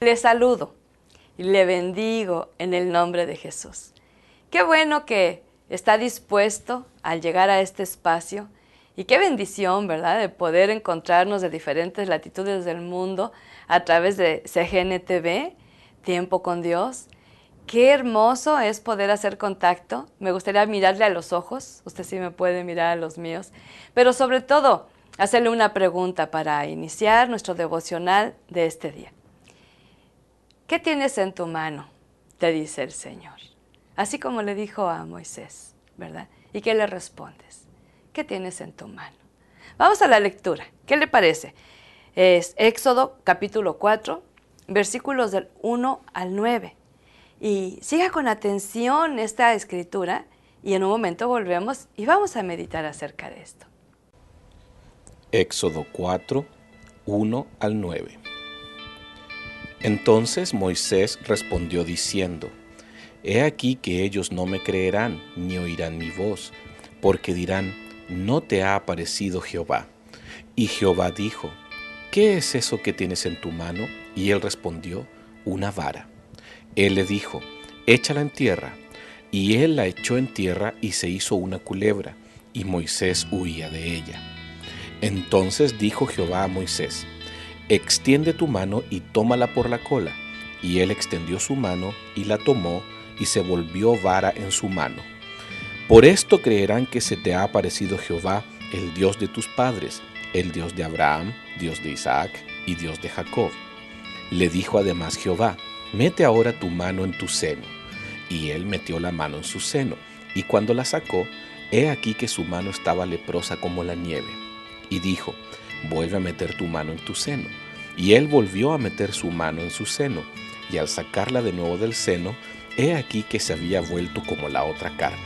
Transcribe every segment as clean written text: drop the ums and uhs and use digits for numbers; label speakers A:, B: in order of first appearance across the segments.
A: le saludo y le bendigo en el nombre de Jesús. Qué bueno que está dispuesto al llegar a este espacio y qué bendición, ¿verdad?, de poder encontrarnos de diferentes latitudes del mundo a través de CGN TV, Tiempo con Dios. Qué hermoso es poder hacer contacto. Me gustaría mirarle a los ojos, usted sí me puede mirar a los míos, pero sobre todo hacerle una pregunta para iniciar nuestro devocional de este día. ¿Qué tienes en tu mano?, te dice el Señor. Así como le dijo a Moisés, ¿verdad? ¿Y qué le respondes? ¿Qué tienes en tu mano? Vamos a la lectura. ¿Qué le parece? Es Éxodo capítulo 4, versículos del 1 al 9. Y siga con atención esta escritura y en un momento volvemos y vamos a meditar acerca de esto.
B: Éxodo 4, 1 al 9. Entonces Moisés respondió diciendo: He aquí que ellos no me creerán ni oirán mi voz, porque dirán: ¿no te ha aparecido Jehová? Y Jehová dijo: ¿qué es eso que tienes en tu mano? Y él respondió: una vara. Él le dijo: échala en tierra. Y él la echó en tierra y se hizo una culebra, y Moisés huía de ella. Entonces dijo Jehová a Moisés: extiende tu mano y tómala por la cola. Y él extendió su mano y la tomó, y se volvió vara en su mano. Por esto creerán que se te ha aparecido Jehová, el Dios de tus padres, el Dios de Abraham, Dios de Isaac y Dios de Jacob. Le dijo además Jehová: mete ahora tu mano en tu seno. Y él metió la mano en su seno, y cuando la sacó, he aquí que su mano estaba leprosa como la nieve. Y dijo: vuelve a meter tu mano en tu seno. Y él volvió a meter su mano en su seno, y al sacarla de nuevo del seno, he aquí que se había vuelto como la otra carne.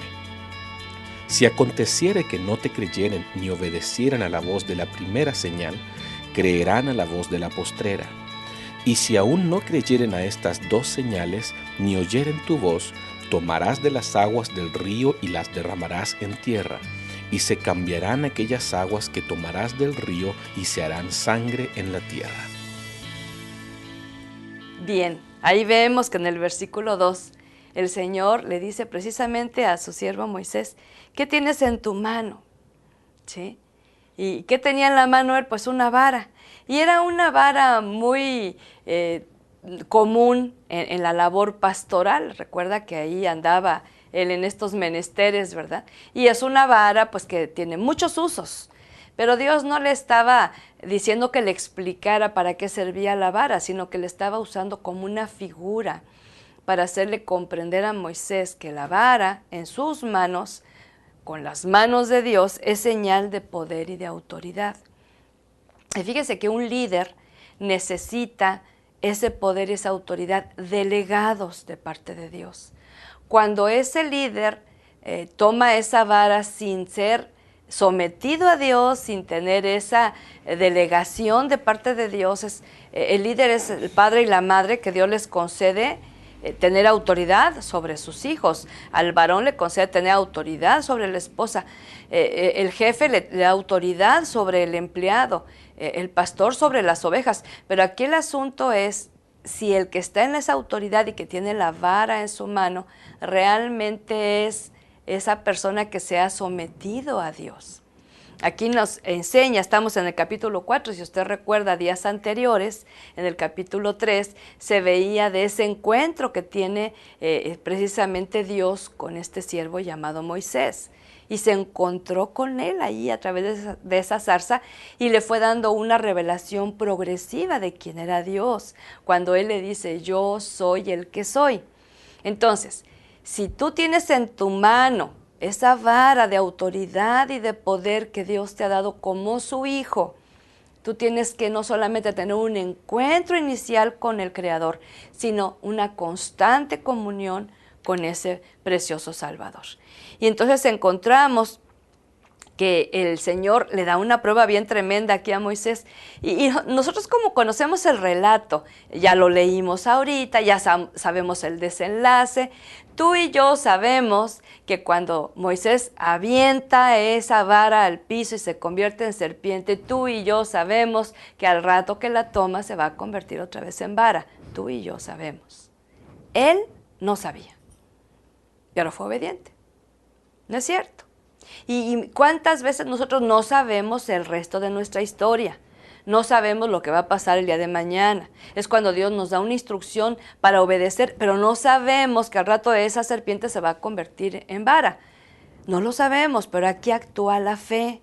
B: Si aconteciere que no te creyeren ni obedecieran a la voz de la primera señal, creerán a la voz de la postrera. Y si aún no creyeren a estas dos señales, ni oyeren tu voz, tomarás de las aguas del río y las derramarás en tierra, y se cambiarán aquellas aguas que tomarás del río y se harán sangre en la tierra.
A: Bien, ahí vemos que en el versículo 2 el Señor le dice precisamente a su siervo Moisés: ¿qué tienes en tu mano? ¿Sí? ¿Y qué tenía en la mano él? Pues una vara. Y era una vara muy común en la labor pastoral. Recuerda que ahí andaba él en estos menesteres, ¿verdad? Y es una vara pues que tiene muchos usos. Pero Dios no le estaba diciendo que le explicara para qué servía la vara, sino que le estaba usando como una figura para hacerle comprender a Moisés que la vara en sus manos, con las manos de Dios, es señal de poder y de autoridad. Y fíjese que un líder necesita ese poder y esa autoridad delegados de parte de Dios. Cuando ese líder toma esa vara sin ser sometido a Dios, sin tener esa delegación de parte de Dios, el líder es el padre y la madre que Dios les concede tener autoridad sobre sus hijos. Al varón le concede tener autoridad sobre la esposa. El jefe le da autoridad sobre el empleado. El pastor sobre las ovejas. Pero aquí el asunto es si el que está en esa autoridad y que tiene la vara en su mano realmente es esa persona que se ha sometido a Dios. Aquí nos enseña, estamos en el capítulo 4, si usted recuerda días anteriores, en el capítulo 3 se veía de ese encuentro que tiene precisamente Dios con este siervo llamado Moisés. Y se encontró con él ahí a través de esa zarza y le fue dando una revelación progresiva de quién era Dios, cuando él le dice: yo soy el que soy. Entonces, si tú tienes en tu mano esa vara de autoridad y de poder que Dios te ha dado como su hijo, tú tienes que no solamente tener un encuentro inicial con el Creador, sino una constante comunión con ese precioso Salvador. Y entonces encontramos que el Señor le da una prueba bien tremenda aquí a Moisés. Y nosotros, como conocemos el relato, ya lo leímos ahorita, ya sabemos el desenlace. Tú y yo sabemos que cuando Moisés avienta esa vara al piso y se convierte en serpiente, tú y yo sabemos que al rato que la toma se va a convertir otra vez en vara. tú y yo sabemos. Él no sabía, pero fue obediente. ¿No es cierto? ¿Y cuántas veces nosotros no sabemos el resto de nuestra historia? No sabemos lo que va a pasar el día de mañana. Es cuando Dios nos da una instrucción para obedecer, pero no sabemos que al rato esa serpiente se va a convertir en vara. No lo sabemos, pero aquí actúa la fe.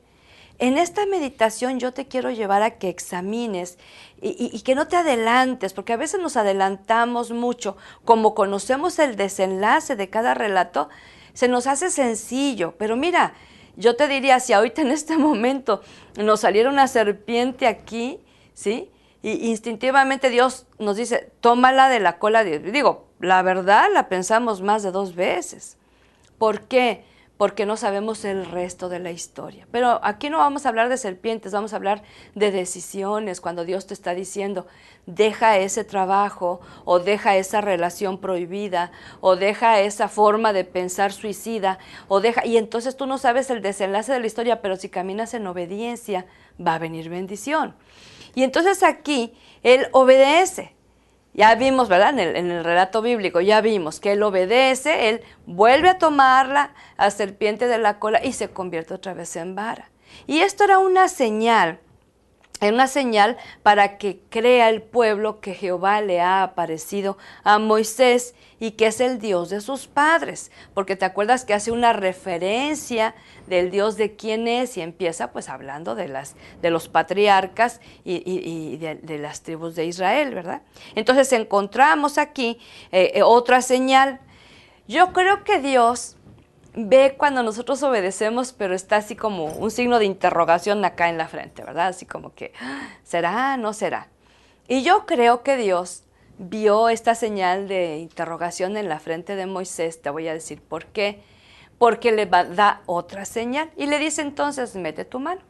A: En esta meditación yo te quiero llevar a que examines y que no te adelantes, porque a veces nos adelantamos mucho. Como conocemos el desenlace de cada relato, se nos hace sencillo. Pero mira, yo te diría, si ahorita en este momento nos saliera una serpiente aquí, ¿sí? Y instintivamente Dios nos dice, tómala de la cola. Digo, la verdad la pensamos más de 2 veces. ¿Por qué? Porque no sabemos el resto de la historia. Pero aquí no vamos a hablar de serpientes, vamos a hablar de decisiones, cuando Dios te está diciendo, deja ese trabajo, o deja esa relación prohibida, o deja esa forma de pensar suicida, y entonces tú no sabes el desenlace de la historia, pero si caminas en obediencia, va a venir bendición. Y entonces aquí, Él obedece. Ya vimos, ¿verdad? En el relato bíblico, ya vimos que él obedece, él vuelve a tomar la serpiente de la cola y se convierte otra vez en vara. Y esto era una señal para que crea el pueblo que Jehová le ha aparecido a Moisés y que es el Dios de sus padres. Porque te acuerdas que hace una referencia del Dios de quién es y empieza pues hablando de los patriarcas y de las tribus de Israel, ¿verdad? Entonces encontramos aquí otra señal. Yo creo que Dios ve cuando nosotros obedecemos, pero está así como un signo de interrogación acá en la frente, ¿verdad? Así como que, ¿será? ¿No será? Y yo creo que Dios vio esta señal de interrogación en la frente de Moisés. Te voy a decir por qué. Porque le da otra señal. Y le dice entonces, mete tu mano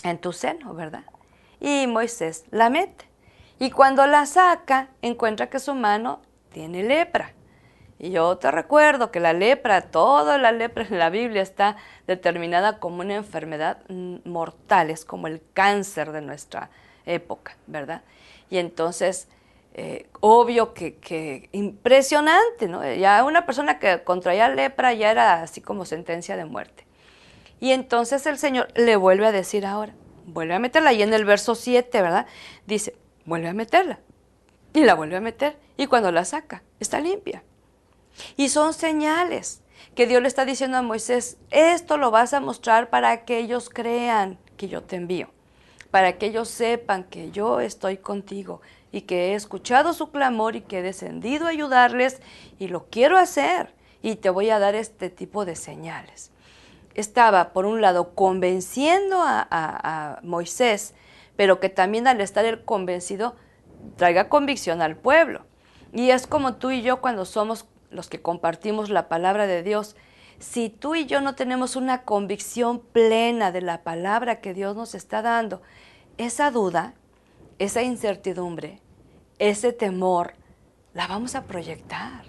A: en tu seno, ¿verdad? Y Moisés la mete. Y cuando la saca, encuentra que su mano tiene lepra. Y yo te recuerdo que la lepra, toda la lepra en la Biblia está determinada como una enfermedad mortal, es como el cáncer de nuestra época, ¿verdad? Y entonces, obvio que impresionante, ¿no? Ya una persona que contraía lepra ya era así como sentencia de muerte. Y entonces el Señor le vuelve a decir ahora, vuelve a meterla, y en el verso 7, ¿verdad? Dice, vuelve a meterla, y la vuelve a meter, y cuando la saca, está limpia. Y son señales que Dios le está diciendo a Moisés, esto lo vas a mostrar para que ellos crean que yo te envío, para que ellos sepan que yo estoy contigo y que he escuchado su clamor y que he descendido a ayudarles y lo quiero hacer y te voy a dar este tipo de señales. Estaba, por un lado, convenciendo a Moisés, pero que también al estar él convencido, traiga convicción al pueblo. Y es como tú y yo cuando somos los que compartimos la palabra de Dios. Si tú y yo no tenemos una convicción plena de la palabra que Dios nos está dando, esa duda, esa incertidumbre, ese temor, la vamos a proyectar.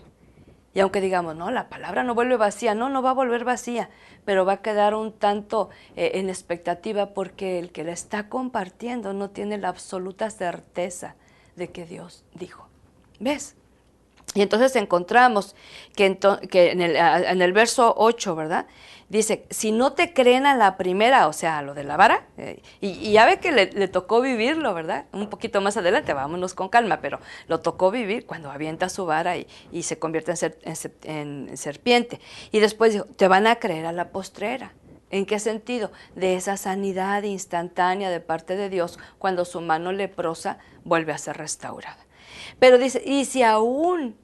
A: Y aunque digamos, no, la palabra no vuelve vacía, no va a volver vacía, pero va a quedar un tanto en expectativa porque el que la está compartiendo no tiene la absoluta certeza de que Dios dijo. ¿Ves? Y entonces encontramos que en el verso 8, ¿verdad? Dice, si no te creen a la primera, o sea, a lo de la vara, y ya ve que le tocó vivirlo, ¿verdad? Un poquito más adelante, vámonos con calma, pero lo tocó vivir cuando avienta su vara y se convierte en serpiente. Y después dijo, te van a creer a la postrera. ¿En qué sentido? De esa sanidad instantánea de parte de Dios cuando su mano leprosa vuelve a ser restaurada. Pero dice, y si aún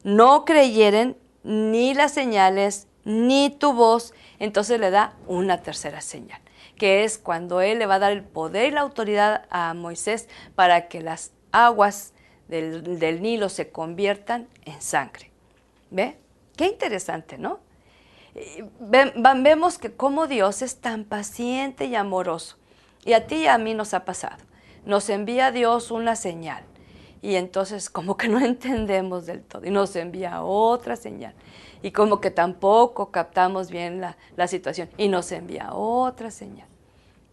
A: no creyeren ni las señales, ni tu voz, entonces le da una tercera señal, que es cuando él le va a dar el poder y la autoridad a Moisés para que las aguas del Nilo se conviertan en sangre. ¿Ve? Qué interesante, ¿no? Vemos que cómo Dios es tan paciente y amoroso. Y a ti y a mí nos ha pasado. Nos envía Dios una señal. Y entonces como que no entendemos del todo y nos envía otra señal. Y como que tampoco captamos bien la situación y nos envía otra señal.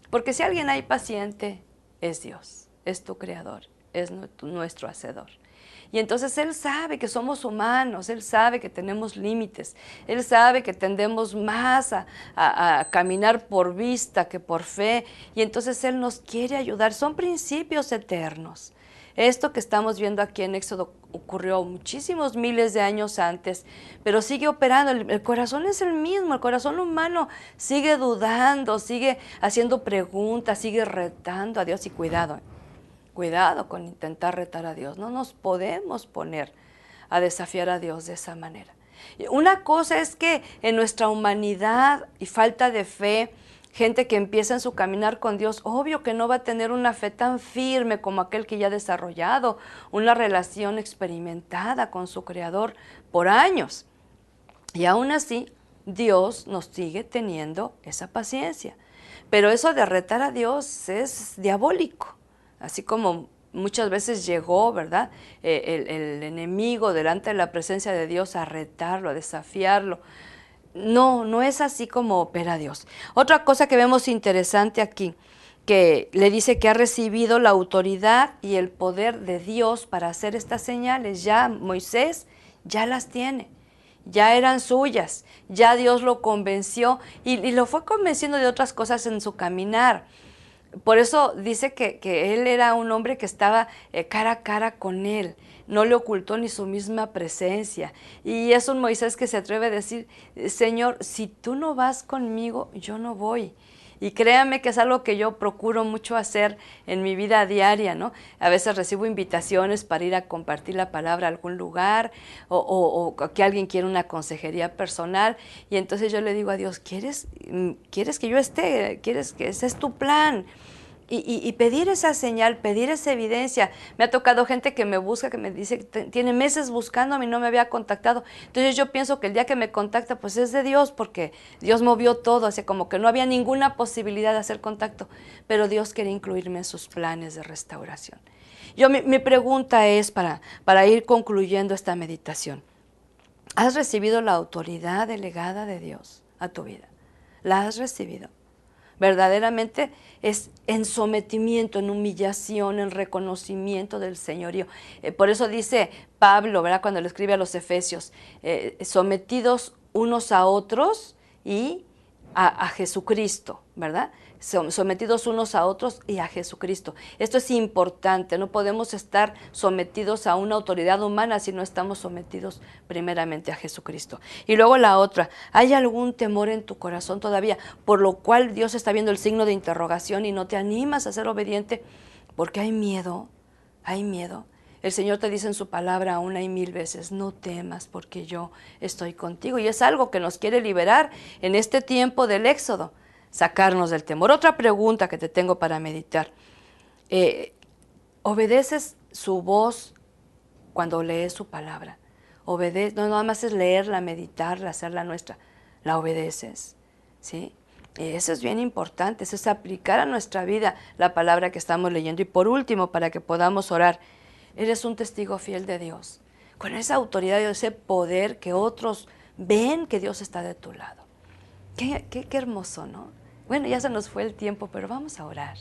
A: Porque si alguien hay paciente, es Dios, es tu creador. es nuestro hacedor. Y entonces Él sabe que somos humanos, Él sabe que tenemos límites, Él sabe que tendemos más a caminar por vista que por fe, y entonces Él nos quiere ayudar. Son principios eternos. Esto que estamos viendo aquí en Éxodo ocurrió muchísimos miles de años antes, pero sigue operando. El corazón es el mismo, el corazón humano sigue dudando, sigue haciendo preguntas, sigue retando a Dios. Y cuidado, cuidado con intentar retar a Dios. No nos podemos poner a desafiar a Dios de esa manera. Una cosa es que en nuestra humanidad y falta de fe, gente que empieza en su caminar con Dios, obvio que no va a tener una fe tan firme como aquel que ya ha desarrollado una relación experimentada con su Creador por años. Y aún así, Dios nos sigue teniendo esa paciencia. Pero eso de retar a Dios es diabólico. Así como muchas veces llegó, ¿verdad?, el enemigo delante de la presencia de Dios a retarlo, a desafiarlo. No, no es así como opera Dios. Otra cosa que vemos interesante aquí, que le dice que ha recibido la autoridad y el poder de Dios para hacer estas señales. Ya Moisés ya las tiene, ya eran suyas, ya Dios lo convenció y lo fue convenciendo de otras cosas en su caminar. Por eso dice que él era un hombre que estaba cara a cara con él, no le ocultó ni su misma presencia. Y es un Moisés que se atreve a decir, Señor, si tú no vas conmigo, yo no voy. Y créame que es algo que yo procuro mucho hacer en mi vida diaria, ¿no? A veces recibo invitaciones para ir a compartir la palabra a algún lugar o que alguien quiera una consejería personal y entonces yo le digo a Dios, ¿quieres que yo esté? ¿Quieres que ese es tu plan? Y pedir esa señal, pedir esa evidencia. Me ha tocado gente que me busca, que me dice que tiene meses buscándome y no me había contactado. Entonces yo pienso que el día que me contacta, pues es de Dios, porque Dios movió todo, o sea, como que no había ninguna posibilidad de hacer contacto, pero Dios quería incluirme en sus planes de restauración. Mi pregunta es, para ir concluyendo esta meditación, ¿has recibido la autoridad delegada de Dios a tu vida? ¿La has recibido? Verdaderamente es en sometimiento, en humillación, en reconocimiento del señorío. Por eso dice Pablo, ¿verdad?, cuando le escribe a los Efesios, sometidos unos a otros y a Jesucristo, ¿verdad? Sometidos unos a otros y a Jesucristo. Esto es importante, no podemos estar sometidos a una autoridad humana si no estamos sometidos primeramente a Jesucristo. Y luego la otra, ¿hay algún temor en tu corazón todavía, por lo cual Dios está viendo el signo de interrogación y no te animas a ser obediente? Porque hay miedo, hay miedo. El Señor te dice en su palabra una y mil veces, no temas porque yo estoy contigo. Y es algo que nos quiere liberar en este tiempo del Éxodo, sacarnos del temor. Otra pregunta que te tengo para meditar. ¿Obedeces su voz cuando lees su palabra? No nada más es leerla, meditarla, hacerla nuestra. ¿La obedeces? ¿Sí? Eso es bien importante, eso es aplicar a nuestra vida la palabra que estamos leyendo. Y por último, para que podamos orar, eres un testigo fiel de Dios, con esa autoridad y ese poder que otros ven que Dios está de tu lado. Qué hermoso, ¿no? Bueno, ya se nos fue el tiempo, pero vamos a orar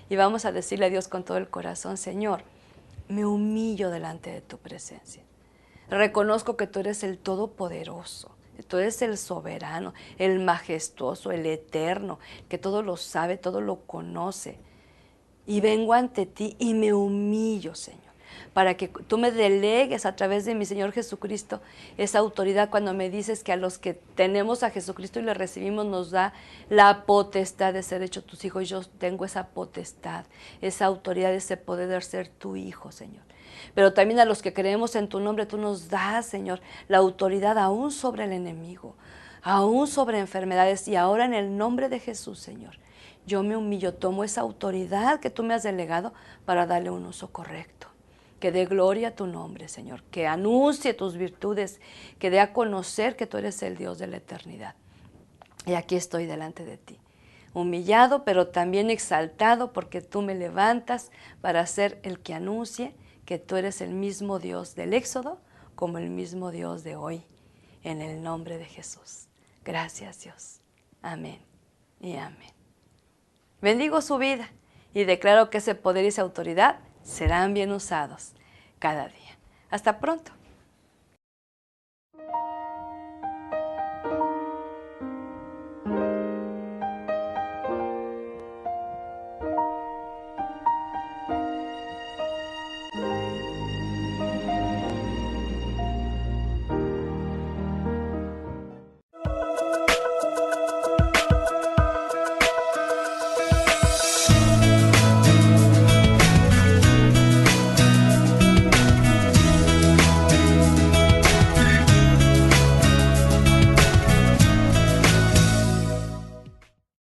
A: y vamos a decirle a Dios con todo el corazón, Señor, me humillo delante de tu presencia. Reconozco que tú eres el Todopoderoso, tú eres el soberano, el majestuoso, el eterno, que todo lo sabe, todo lo conoce. Y vengo ante ti y me humillo, Señor, para que tú me delegues a través de mi Señor Jesucristo esa autoridad cuando me dices que a los que tenemos a Jesucristo y le recibimos nos da la potestad de ser hechos tus hijos. Yo tengo esa potestad, esa autoridad, ese poder de ser tu hijo, Señor. Pero también a los que creemos en tu nombre, tú nos das, Señor, la autoridad aún sobre el enemigo, aún sobre enfermedades. Y ahora en el nombre de Jesús, Señor, yo me humillo, tomo esa autoridad que tú me has delegado para darle un uso correcto. Que dé gloria a tu nombre, Señor, que anuncie tus virtudes, que dé a conocer que tú eres el Dios de la eternidad. Y aquí estoy delante de ti, humillado, pero también exaltado, porque tú me levantas para ser el que anuncie que tú eres el mismo Dios del Éxodo, como el mismo Dios de hoy, en el nombre de Jesús. Gracias, Dios. Amén y amén. Bendigo su vida y declaro que ese poder y esa autoridad serán bien usados cada día. Hasta pronto.